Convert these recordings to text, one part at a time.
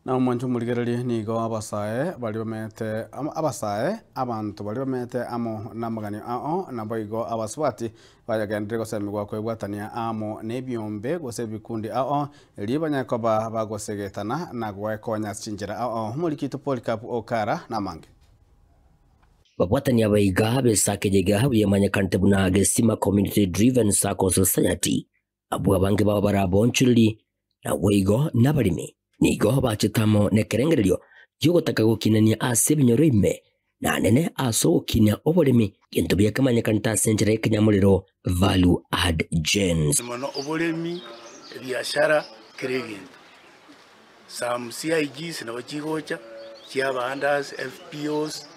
Na mwanju muligereri nigo abasae bali bamete abasae abantu bali bamete amo namagani ao na boigo abaswati bayagendere gosemirwa kwebwatania amo nebyombe gose bikundi ao libanyakoba bagosegetana na gwekonya cinjira ao mulikito Polycarp Okara na mange babwatania baiga besakejega habuye manyakante buna gesima community driven circle society abwa bange baba barabonchuli na weigo nabalimi nigo bachitamo nekerengererio yogotaka gukinania ase binyoro ime na nene aso gukinia obolemi gintu byakamanyakanta senjere kenyamuliro value add genes mono obolemi biashara keregintu some CIGs na bachigocha chiabandas FPOs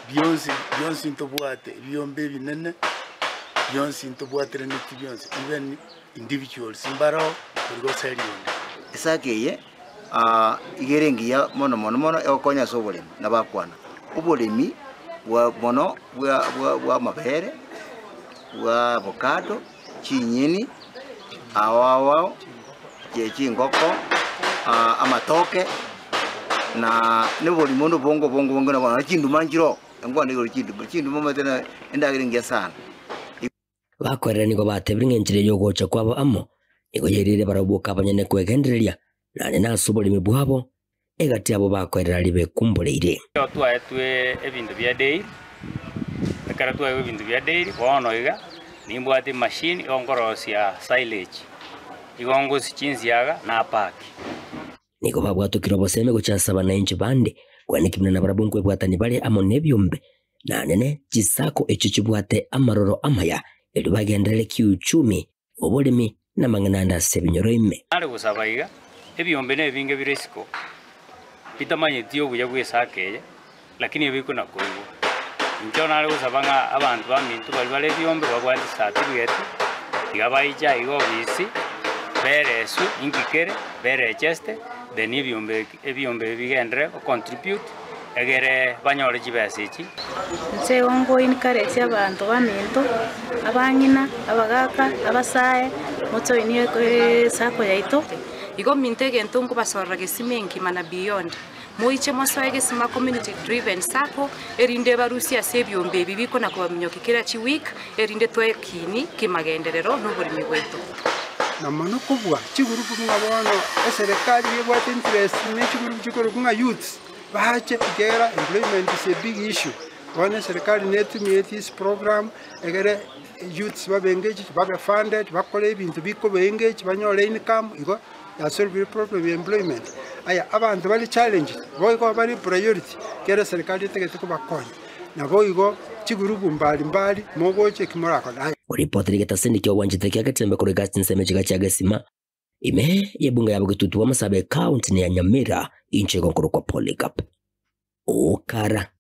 Beyonce intobwate byombe binene Beyonce intobwate n'iti Beyonce even individuals imbaro kurgo serione esakeye igerengia mono ekonya sobolemi nabakwana obolemi wa mono wa mabere wa avocado chinyeni awawao chingoko amatoke na neboli mono bongo na bana chindu manjiro ngwande go chindu mama tena endagiringia sana bakorera nigo batebringe njire yogocha kwabo amo nigo yerire barabuka abanyene kwegendereria nane nasobolemi bwabo egati abo bakorera libe kumbuleire twaetwe ebintu bya day ekara twae ebintu bya day bono iga nimbwate machine ongorosia silage igongo sichinziaga na paki nigo babwatukira boseme gochasaba na inchi bande kwanikimna na barabungu ebwatani bale amo nebyombe na nene chisako echo chibwate amaroro amaya elibagendere kiuchumi obolemi na mangananda sebinyoro ime ari gusabaiga ebyombe ne binge biresiko bitamanye tiyo kuja kwesakeye lakini ebiko nakoigo njona ari gusabanga abantu bamintu bali byombe babwate certificate igabaija igo bisi beresu ingikere bere cheste then ebyombe bigendere contribute egere banyore jibasichi nse ongo inkaresi abantu bamintu abangina abagaka abasae moto iniye sako yaito igo mintege ntungu basorra gesimengi mana beyond moiche mosoe gesima community driven sako erinde barusia sebyombe bibiko na kubamnyokikira chi week erinde twekini kimagenderero n'uburimi bwetu namano kubwa chigurupu ngabono eserikali yebwate interest ne chigurupu nga youth bahache igera employment is a big issue wana serikali netumye this program egere youths babengage babe funded bakole ibintu biko bengage banyole income igo ya solve problem employment aya abantu bali challenge boyiko bali priority kera serikali tegete kubakonya nabo igo chigurupu mbali mogoche kimorako uripotri getasindikio wanjiteki agatembe kuri gasti nsemechiga chagasima ime yebunga yabo gitutu wa Masabe county ya Nyamira inche gonkoro kwa Polycarp Okara.